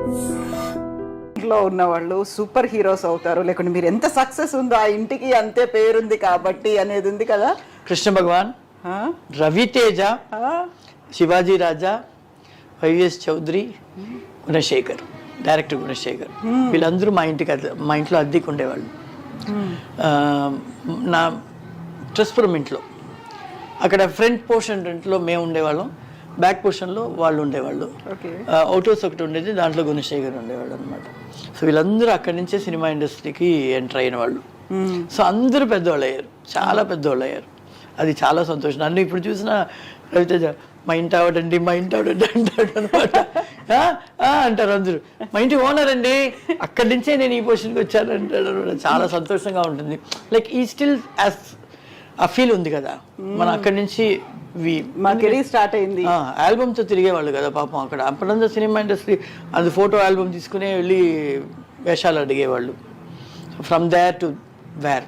ఇంట్లో ఉన్న వాళ్ళు సూపర్ హీరోస్ అవుతారు, లేకుంటే మీరు ఎంత సక్సెస్ ఉందో ఆ ఇంటికి అంతే పేరుంది కాబట్టి అనేది ఉంది కదా. కృష్ణ భగవాన్, రవితేజ, శివాజీ రాజా, వైవిఎస్ చౌదరి, గుణశేఖర్, డైరెక్టర్ గుణశేఖర్, వీళ్ళందరూ మా ఇంట్లో అద్దెకు ఉండేవాళ్ళు. నా ట్రస్పురం ఇంట్లో అక్కడ ఫ్రంట్ పోర్షన్ రెంట్లో మేము ఉండేవాళ్ళం, బ్యాక్ పోర్షన్లో వాళ్ళు ఉండేవాళ్ళు. అవుట్ హౌస్ ఒకటి ఉండేది, దాంట్లో గుణశేఖర్ ఉండేవాళ్ళు అనమాట. సో వీళ్ళందరూ అక్కడి నుంచే సినిమా ఇండస్ట్రీకి ఎంటర్ అయిన వాళ్ళు. సో అందరూ పెద్దవాళ్ళు అయ్యారు, చాలా పెద్దవాళ్ళు అయ్యారు. అది చాలా సంతోషం. నన్ను ఇప్పుడు చూసిన రవితేజ మా ఇంటి ఆవిడండి, మా ఇంటి ఆవిడండి అంటాడు అనమాట. అంటారు అందరూ, మా ఇంటి ఓనర్ అండి, అక్కడి నుంచే నేను ఈ పొజిషన్కి వచ్చాను అంటాడు అనమాట. చాలా సంతోషంగా ఉంటుంది. లైక్ ఈ స్టిల్ యాజ్ ఆ ఫీల్ ఉంది కదా, మనం అక్కడి నుంచి మా కెరీర్ స్టార్ట్ అయింది. ఆల్బమ్తో తిరిగేవాళ్ళు కదా పాపం. అక్కడ అప్పుడంతా సినిమా ఇండస్ట్రీ అది ఫోటో ఆల్బమ్ తీసుకునే వెళ్ళి వేషాలు అడిగేవాళ్ళు. ఫ్రమ్ దేర్ టు వేర్,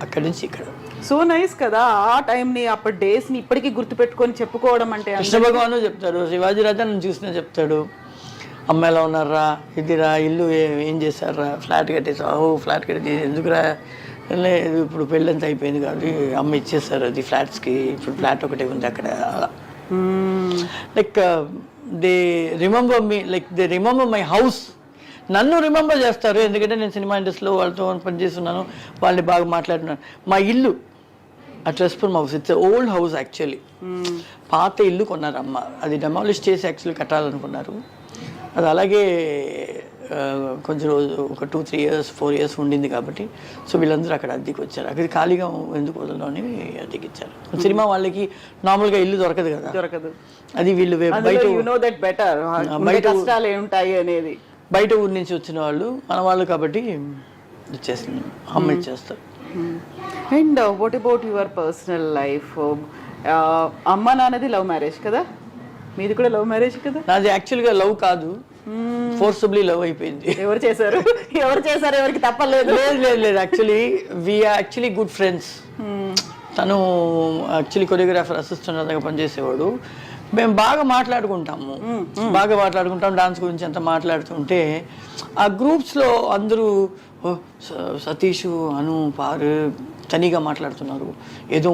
అక్కడి నుంచి ఇక్కడ. సో నైస్ కదా ఆ టైంని, అప్పటి డేస్ని ఇప్పటికీ గుర్తుపెట్టుకొని చెప్పుకోవడం అంటే. కృష్ణ భగవాను చెప్తాడు, శివాజీ రాజా నన్ను చూసినా చెప్తాడు, అమ్మ ఎలా ఉన్నారా, ఇదిరా ఇల్లు ఏం చేశారా, ఫ్లాట్ కట్టేసావు, ఫ్లాట్ కట్టేసి ఎందుకురా, లేదు ఇప్పుడు పెళ్ళంతా అయిపోయింది కాబట్టి అమ్మ ఇచ్చేస్తారు అది ఫ్లాట్స్కి, ఇప్పుడు ఫ్లాట్ ఒకటే ఉంది అక్కడ. Like they remember me, like they remember my house. నన్ను రిమెంబర్ చేస్తారు ఎందుకంటే నేను సినిమా ఇండస్ట్రీలో వాళ్ళతో పనిచేస్తున్నాను, వాళ్ళని బాగా మాట్లాడుతున్నాను. మా ఇల్లు ఆ ట్రస్పురం house, it's old house actually. పాత ఇల్లు కొన్నారు అమ్మ, అది డెమాలిష్ చేసి యాక్చువల్లీ కట్టాలనుకున్నారు. అది అలాగే కొంచెం రోజు ఒక 2-3 years 4 years ఉండింది కాబట్టి సో వీళ్ళందరూ అక్కడ అద్దెకి వచ్చారు. అక్కడ ఖాళీగా ఎందుకు వదలడం అని అద్దెకి ఇచ్చారు. సినిమా వాళ్ళకి నార్మల్గా ఇల్లు దొరకదు కదా, దొరకదు. అది వీళ్ళు బయట కష్టాలు ఏముంటాయి అనేది, బయట ఊరి నుంచి వచ్చిన వాళ్ళు మన వాళ్ళు కాబట్టి ఇచ్చేస్తుంది, అమ్మ ఇచ్చేస్తారు. And what about your personal life? అమ్మ నాన్నది లవ్ మ్యారేజ్ కదా, మీది కూడా లవ్ మ్యారేజ్ కదా? నాది యాక్చువల్గా లవ్ కాదు, ఫోర్సబుల్లీ లవ్ అయిపోయింది. ఎవరు చేశారు ఎవరికి తప్పలేదు? లేదు యాక్చువల్లీ గుడ్ ఫ్రెండ్స్. తను యాక్చువల్లీ కొరియోగ్రాఫర్ అసిస్టెంట్ పనిచేసేవాడు. మేము బాగా మాట్లాడుకుంటాము, డాన్స్ గురించి అంతా మాట్లాడుతుంటే ఆ గ్రూప్స్లో అందరూ సతీష్, అను, పారు తనిగా మాట్లాడుతున్నారు, ఏదో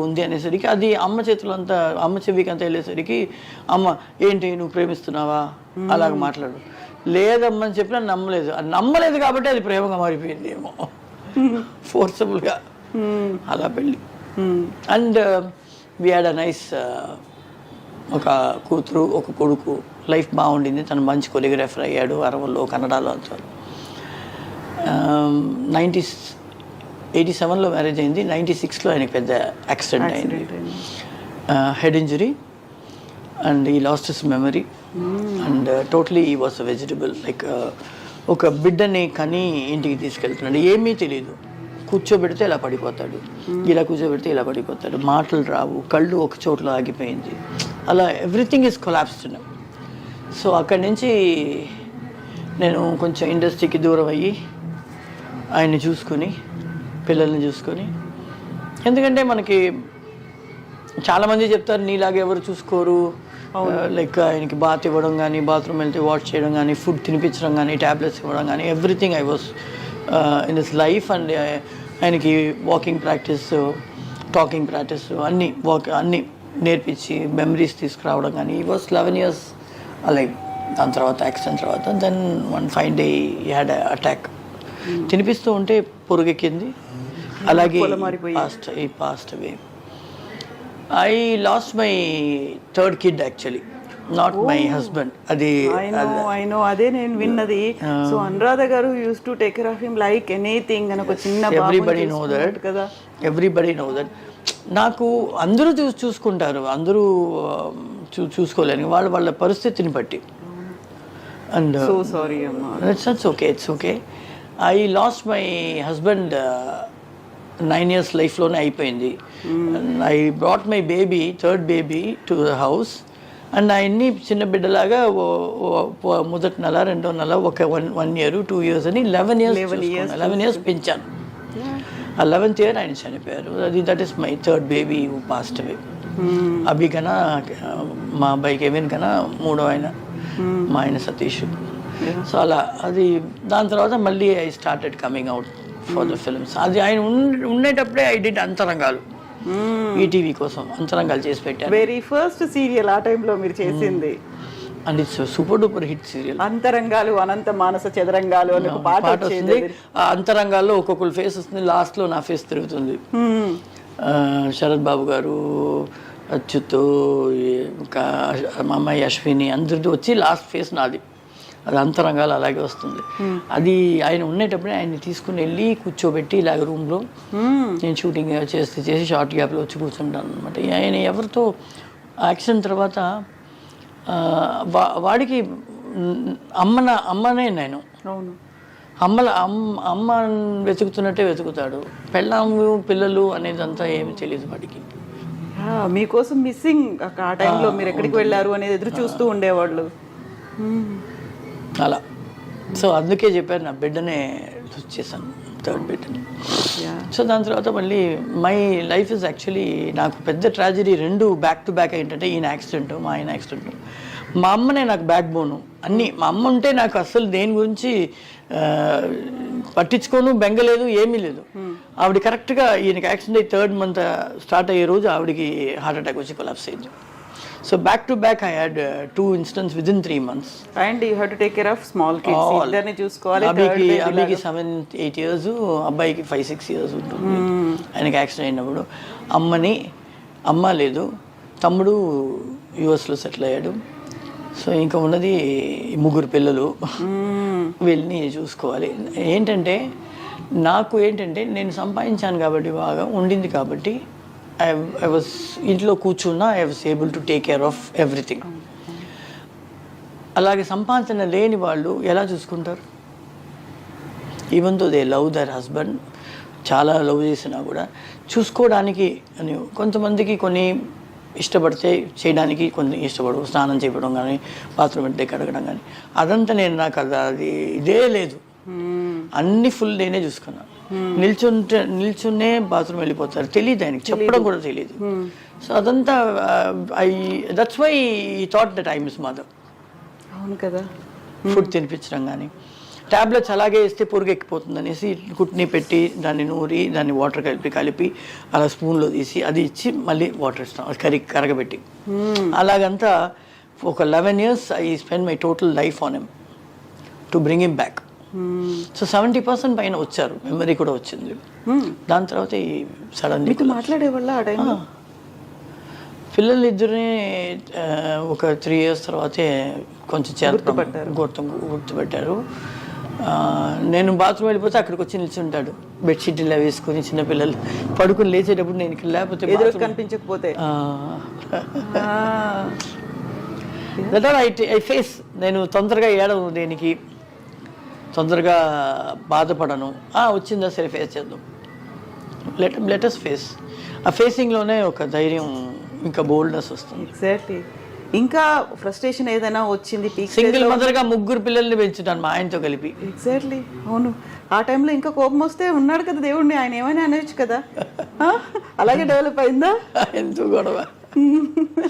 ఉంది అనేసరికి అది అమ్మ చేతులు అంతా, అమ్మ చెవికి అంతా వెళ్ళేసరికి అమ్మ ఏంటి నువ్వు ప్రేమిస్తున్నావా అలాగ మాట్లాడు, లేదమ్మని చెప్పినా నమ్మలేదు కాబట్టి అది ప్రేమగా మారిపోయింది ఏమో, ఫోర్సబుల్గా అలా పెళ్ళి. And we had a nice, ఒక కూతురు ఒక కొడుకు, లైఫ్ బాగుండింది. తను మంచి కొరియోగ్రాఫర్ అయ్యాడు, అరవల్లో కన్నడలో అంతా. 87లో మ్యారేజ్ అయింది, 96లో ఆయనకి పెద్ద యాక్సిడెంట్ అయింది, హెడ్ ఇంజరీ, అండ్ ఈ lost his memory and totally ఈ వాస్ అ వెజిటబుల్. లైక్ ఒక బిడ్డని కని ఇంటికి తీసుకెళ్తున్నాడు, ఏమీ తెలియదు, కూర్చోబెడితే ఇలా పడిపోతాడు, ఇలా కూర్చోబెడితే ఇలా పడిపోతాడు, మాటలు రావు, కళ్ళు ఒక చోట్ల ఆగిపోయింది, అలా ఎవ్రీథింగ్ ఈజ్ కొలాప్స్డ్. సో అక్కడి నుంచి నేను కొంచెం ఇండస్ట్రీకి దూరం అయ్యి ఆయన్ని చూసుకొని, పిల్లల్ని చూసుకొని, ఎందుకంటే మనకి చాలామంది చెప్తారు నీలాగా ఎవరు చూసుకోరు, లైక్ ఆయనకి బాత్ ఇవ్వడం కానీ, బాత్రూమ్ వెళ్తే వాష్ చేయడం కానీ, ఫుడ్ తినిపించడం కానీ, ట్యాబ్లెట్స్ ఇవ్వడం కానీ, everything I was in this life. And ఆయనకి వాకింగ్ ప్రాక్టీస్, టాకింగ్ ప్రాక్టీస్ అన్నీ నేర్పించి మెమరీస్ తీసుకురావడం కానీ. ఈ వాస్ 11 years అలైవ్. దాని తర్వాత యాక్సిడెంట్ తర్వాత దెన్ వన్ ఫైన్ డే ఈ హ్యాడ్ అటాక్. తినిపిస్తూ ఉంటే పొరుగెక్కింది, అలాగే passed away. I lost my third kid actually, not my husband. అది అదే నేను విన్నది. సో అనురాధ గారు use to take care of him like anything అని ఒక చిన్న ఎవ్రీబడి నో దట్ కదా, ఎవ్రీబడి నో దట్. నాకు అందరూ చూసుకుంటారు, అందరూ చూసుకోలేని వాళ్ళ పరిస్థితిని బట్టి. అండ్ సో సారీ అమ్మా, it's okay. I lost my husband 9 years లైఫ్లోనే అయిపోయింది. I brought my baby, third baby to the house. And ఆయన్ని చిన్న బిడ్డలాగా మొదటి నెల, రెండో నెల, ఒక 1 year 2 years అని 11 years పెంచాను. ఆ 11th year ఆయన చనిపోయారు. That is my third baby who passed away. Abhi కన్నా, మా అబ్బాయి కెవిన్ కన్నా మూడో ఆయన. మా ఆయన సతీష్. సో అలా అది దాని తర్వాత మళ్ళీ I started coming out for the films. అది ఆయన ఉండేటప్పుడే ఐ డిడ్ అంతరంగాలు, ఈటీవీ కోసం అంతరంగాలు చేసి పెట్టారు. వెరీ ఫస్ట్ సీరియల్ ఆ టైంలో మీరు చేసింది. And it's super duper hit serial. Antarangalu, అనంత మానస చదరంగాలు అని ఒక పాట వస్తుంది. ఆ అంతరంగాల్లో ఒక్కొక్కరు ఫేస్ వస్తుంది, లాస్ట్ లో నా ఫేస్ తిరుగుతుంది. శరత్ బాబు గారు, అచ్యుత్, ఇంకా మా అమ్మాయి అశ్విని అందరితో వచ్చి లాస్ట్ ఫేస్ నాది. అది అంతరంగాలు అలాగే వస్తుంది. అది ఆయన ఉండేటప్పుడే ఆయన్ని తీసుకుని వెళ్ళి కూర్చోబెట్టి ఇలాగ రూమ్లో నేను షూటింగ్ చేసి షార్ట్ గ్యాప్లో వచ్చి కూర్చుంటాను అనమాట. ఆయన ఎవరితో యాక్షన్ తర్వాత వాడికి అమ్మనే నేను. అవును, అమ్మ వెతుకుతున్నట్టే వెతుకుతాడు. పెళ్ళాము పిల్లలు అనేదంతా ఏమి తెలియదు వాడికి. మీకోసం మిస్సింగ్ ఆ టైంలో మీరు ఎక్కడికి వెళ్ళారు అనేది ఎదురు చూస్తూ ఉండేవాళ్ళు అలా. సో అందుకే చెప్పారు నా బిడ్డనే చేశాను, థర్డ్ బిడ్డని. సో దాని తర్వాత మళ్ళీ మై లైఫ్ ఇస్ యాక్చువల్లీ నాకు పెద్ద ట్రాజడీ రెండు బ్యాక్ టు బ్యాక్ ఏంటంటే ఈయన యాక్సిడెంట్, మా ఆయన యాక్సిడెంట్. మా అమ్మనే నాకు బ్యాక్ బోను అన్నీ. మా అమ్మ ఉంటే నాకు అస్సలు దేని గురించి పట్టించుకోను, బెంగలేదు, ఏమీ లేదు. ఆవిడ కరెక్ట్గా ఈయనకి యాక్సిడెంట్ అయ్యి థర్డ్ మంత్ స్టార్ట్ అయ్యే రోజు ఆవిడకి హార్ట్ అటాక్ వచ్చి కొలాప్స్ అయింది. So back to back I had 2 incidents within 3 months. And you have to take care of small kids. ఇద్దరిని చూసుకోవాలి. అబ్బాయికి 7-8 years, అబ్బాయికి 5-6 years ఉంటుంది. ఆయనకి యాక్సిడెంట్ అయినప్పుడు అమ్మ లేదు, తమ్ముడు యుఎస్లో సెటిల్ అయ్యాడు. సో ఇంకా ఉన్నది 3 పిల్లలు, వీళ్ళని చూసుకోవాలి. నాకు ఏంటంటే నేను సంపాదించాను కాబట్టి, బాగా ఉండింది కాబట్టి I was ఇంట్లో కూర్చున్నా I was able to take care of everything. అలాగే సంపాదన లేని వాళ్ళు ఎలా చూసుకుంటారు? Even though they love their husband, చాలా లవ్ చేసినా కూడా చూసుకోవడానికి అని కొంతమందికి కొన్ని ఇష్టపడితే చేయడానికి, కొన్ని ఇష్టపడవు. స్నానం చేయడం కానీ, బాత్రూమ్ అంటే కడగడం కానీ, అదంతా నాకు అది ఇదే లేదు. అన్ని ఫుల్ నేనే చూసుకున్నాను. నిల్చునే బాత్రూమ్ వెళ్ళిపోతారు, తెలియదు ఆయనకి, చెప్పడం కూడా తెలియదు. సో అదంతా దట్స్ వై ఈ thought that I miss mother. అవును కదా. ఫుడ్ తినిపించడం కానీ, ట్యాబ్లెట్స్ అలాగే వేస్తే పురుగు ఎక్కిపోతుంది అనేసి కుట్ని పెట్టి దాన్ని నూరి దాన్ని వాటర్ కలిపి అలా స్పూన్లో తీసి అది ఇచ్చి మళ్ళీ వాటర్ ఇస్తాం, అది కరగబెట్టి. అలాగంతా ఒక 11 years I spend my total life on him to bring him back. So 70% పైన వచ్చారు, మెమరీ కూడా వచ్చింది. దాని తర్వాత ఈ సడన్ మాట్లాడేవాళ్ళ ఆ టైంలో పిల్లలు ఇద్దరిని ఒక 3 years తర్వాతే కొంచెం గుర్తుపెట్టారు. నేను బాత్రూమ్ వెళ్ళిపోతే అక్కడికి వచ్చి నిల్చుంటాడు, బెడ్షీట్ ఇలా వేసుకుని. చిన్నపిల్లలు పడుకుని లేచేటప్పుడు నేను ఇక్కడ లేకపోతే కనిపించకపోతే ఐ ఫేస్. నేను తొందరగా ఏడవను, దేనికి తొందరగా బాధపడను. వచ్చిందా సరే ఫేస్ చేద్దాం, లెటస్ ఫేస్. ఆ ఫేసింగ్లోనే ఒక ధైర్యం, ఇంకా బోల్డ్నెస్ వస్తుంది. ఎగ్జాక్ట్లీ. ఇంకా ఫ్రస్ట్రేషన్ ఏదైనా వచ్చింది, సింగిల్ మదర్గా 3 పిల్లల్ని పెంచుతాను మా ఆయనతో కలిపి. ఎగ్జాక్ట్లీ, అవును. ఆ టైంలో ఇంకా కోపం వస్తే ఉన్నాడు కదా దేవుడిని, ఆయన ఏమైనా అనొచ్చు కదా. అలాగే డెవలప్ అయిందా? ఎంతో గొడవ,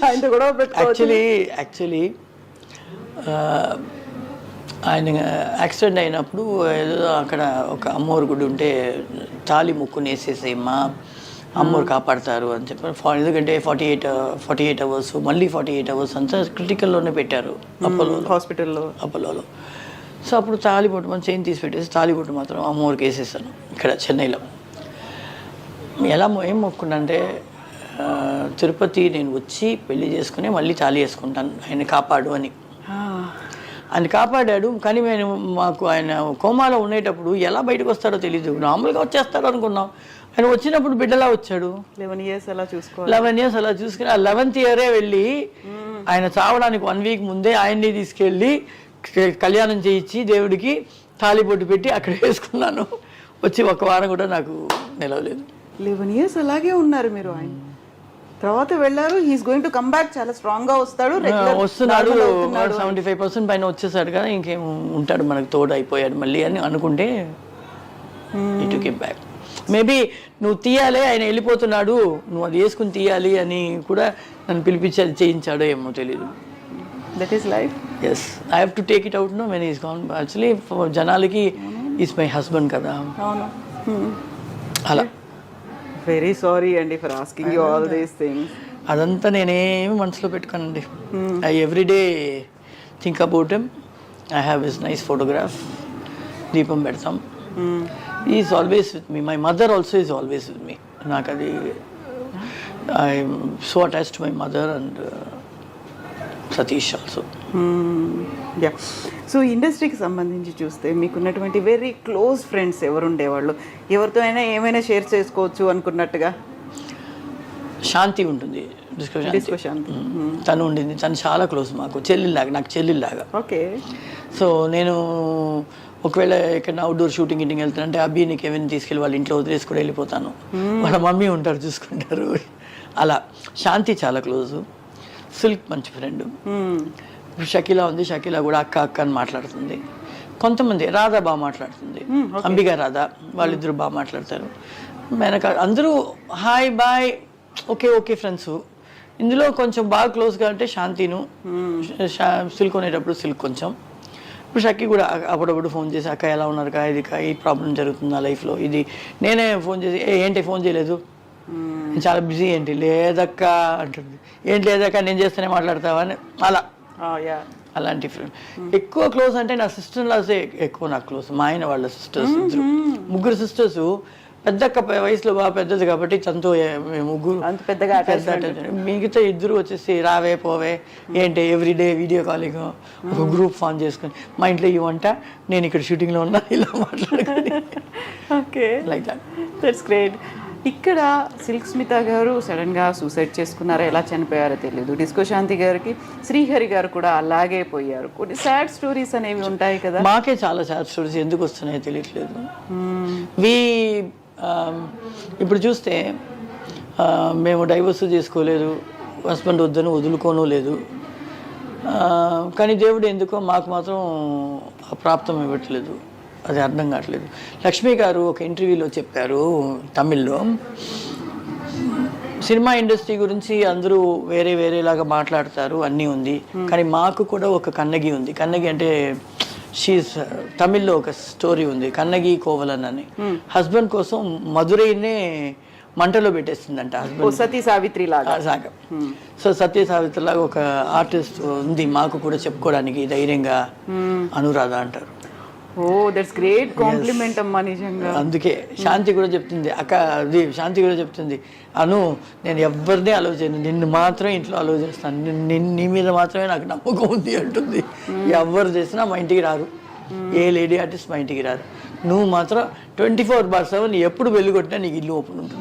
ఆయనతో గొడవ. యాక్చువల్లీ ఆయన యాక్సిడెంట్ అయినప్పుడు ఏదో అక్కడ ఒక అమ్మోరు గుడి ఉంటే తాలి ముక్కుని వేసేసేమ్మా, అమ్మోరు కాపాడతారు అని చెప్పారు. ఎందుకంటే 48 hours, మళ్ళీ 48 hours అంతా క్రిటికల్లోనే పెట్టారు అపోలోలో. సో అప్పుడు తాలిబొట్టు మనం చైన్ తీసి పెట్టేసి తాలిబొట్టు మాత్రం అమ్మోరికి వేసేసాను ఇక్కడ చెన్నైలో. ఏం మొక్కునంటే తిరుపతి నేను వచ్చి పెళ్లి చేసుకుని మళ్ళీ తాళి వేసుకుంటాను, ఆయన కాపాడు అని. ఆయన కాపాడాడు. కానీ మాకు ఆయన కోమాలో ఉండేటప్పుడు ఎలా బయటకు వస్తాడో తెలీదు, నార్మల్గా వచ్చేస్తాడు అనుకున్నాం. ఆయన వచ్చినప్పుడు బిడ్డలా వచ్చాడు. 11 years అలా చూసుకుని ఆ 11th year వెళ్ళి ఆయన చావడానికి 1 week ముందే ఆయన్ని తీసుకెళ్ళి కళ్యాణం చేయించి దేవుడికి తాళిబొట్టు పెట్టి అక్కడ వేసుకున్నాను. వచ్చి 1 వారం కూడా నాకు నిలవలేదు. 11 years అలాగే ఉన్నారు మీరు. ఆయన తర్వాత వెళ్ళారు, he's going to come back, చాలా స్ట్రాంగ్ గా వస్తున్నాడు. 75% పైన వచ్చేసాడు కదా, ఇంకేం ఉంటాడు మనకు తోడు అయిపోయాడు మళ్ళీ అని అనుకుంటే ఇటు కెమ్ బ్యాక్. మేబీ నువ్వు తీయాలి, ఆయన వెళ్ళిపోతున్నాడు, నువ్వు అది వేసుకుని తీయాలి అని కూడా నన్ను పిలిపించి అది చేయించాడో ఏమో తెలీదు. That is life. Yes I have to take it out no when is gone. Actually జనాలకి ఈస్ మై హస్బెండ్ కదా, అవును. అలా. వెరీ సారీ అండి for asking you all these things. అదంతా నేనేమి మనసులో పెట్టుకోనండి. I everyday think about him. I have his nice photograph, దీపం పెడతాం. Is always with me. My mother also is always with me. నాకు అది I'm so attach to my mother and Satish also. Yeah. So ఇండస్ట్రీకి సంబంధించి చూస్తే మీకున్నటువంటి very close friends ఎవరు ఉండేవాళ్ళు? ఎవరితో అయినా ఏమైనా షేర్ చేసుకోవచ్చు అనుకున్నట్టుగా? శాంతి ఉంటుంది, డిస్కో శాంతి. తను ఉండింది. తను చాలా క్లోజ్ మాకు, చెల్లిలాగా, నాకు చెల్లిలాగా. ఓకే. సో నేను ఒకవేళ ఎక్కడైనా అవుట్డోర్ షూటింగ్ గిటింగ్ వెళ్తానంటే అబ్బి నీకు ఏమైనా తీసుకెళ్ళి వాళ్ళ ఇంట్లో వదిలేసి కూడా వెళ్ళిపోతాను. వాళ్ళ మమ్మీ ఉంటారు, చూసుకుంటారు. అలా శాంతి చాలా క్లోజు. సిల్క్ మంచి ఫ్రెండ్. ఇప్పుడు షకీలా ఉంది, షకీలా కూడా అక్క అక్క అని మాట్లాడుతుంది. కొంతమంది రాధా బాగా మాట్లాడుతుంది, అంబిగా రాధా, వాళ్ళిద్దరు బాగా మాట్లాడతారు. వెనక అందరూ hi bye okay okay friends. ఇందులో కొంచెం బాగా క్లోజ్గా అంటే శాంతిను, సిల్క్ కొనేటప్పుడు సిల్క్ కొంచెం. ఇప్పుడు షక్కి కూడా అప్పుడప్పుడు ఫోన్ చేసి అక్క ఎలా ఉన్నారు కా, ఇది ఈ ప్రాబ్లం జరుగుతుందా లైఫ్లో, ఇది నేనే ఫోన్ చేసి ఏంటి ఫోన్ చేయలేదు, చాలా బిజీ, ఏంటి లేదక్క అంటుంది. ఏంటి లేదక్క నేను చేస్తేనే మాట్లాడతావా అని. అలా అలాంటి ఫ్రెండ్. ఎక్కువ క్లోజ్ అంటే నా సిస్టర్ లాసే ఎక్కువ నాకు క్లోజ్. మా ఆయన వాళ్ళ సిస్టర్స్ ఇద్దరు, ముగ్గురు సిస్టర్స్. పెద్దక్క వయసులో బాగా పెద్దది కాబట్టి తనతో ముగ్గురు పెద్దగా మిగతా ఇద్దరు వచ్చేసి రావే పోవే ఏంటి ఎవ్రీడే వీడియో కాలింగ్, ఒక గ్రూప్ ఫామ్ చేసుకుని మా ఇంట్లో ఈ వంట, నేను ఇక్కడ షూటింగ్లో ఉన్నా, ఇలా మాట్లాడుకుని. Okay, like that. That's great. ఇక్కడ సిల్క్ స్మిత గారు సడన్గా సూసైడ్ చేసుకున్నారా, ఎలా చనిపోయారో తెలియదు. డిస్కో శాంతి గారికి శ్రీహరి గారు కూడా అలాగే పోయారు. కొన్ని సాడ్ స్టోరీస్ అనేవి ఉంటాయి కదా. మాకే చాలా సాడ్ స్టోరీస్ ఎందుకు వస్తున్నాయో తెలియట్లేదు. ఇప్పుడు చూస్తే మేము డైవర్స్ చేసుకోలేదు, హస్బెండ్ వద్దని వదులుకోను లేదు. కానీ దేవుడు ఎందుకో మాకు మాత్రం ప్రాప్తం ఇవ్వట్లేదు, అది అర్థం కావట్లేదు. లక్ష్మి గారు ఒక ఇంటర్వ్యూలో చెప్పారు తమిళ్లో, సినిమా ఇండస్ట్రీ గురించి అందరూ వేరే వేరేలాగా మాట్లాడతారు, అన్నీ ఉంది, కానీ మాకు కూడా ఒక కన్నగి ఉంది. కన్నగి అంటే షీస్ తమిళ్లో ఒక స్టోరీ ఉంది, కన్నగి కోవలన్ అని. హస్బెండ్ కోసం మధురైనే మంటలో పెట్టేస్తుందంట హస్బెండ్. సతీ సావిత్రి లాగా. సో సత్య సావిత్రి లాగా ఒక ఆర్టిస్ట్ ఉంది మాకు కూడా చెప్పుకోవడానికి ధైర్యంగా, అనురాధ అంటారు. ఓ దట్స్ గ్రేట్ కాంప్లిమెంట్ అమ్మా, నిజంగా. అందుకే శాంతి కూడా చెప్తుంది, అక్క అది శాంతి కూడా చెప్తుంది, అను నేను ఎవరిని అలౌ చేయను, నిన్ను మాత్రం ఇంట్లో అలౌ చేస్తాను, నీ మీద మాత్రమే నాకు నమ్మకం ఉంది అంటుంది. ఎవరు చేసినా మా ఇంటికి రారు, ఏ లేడీ ఆర్టిస్ట్ మా ఇంటికి రారు, నువ్వు మాత్రం 24/7 ఎప్పుడు వెళ్ళి కొట్టినా నీకు ఇల్లు ఓపెన్ ఉంటుంది.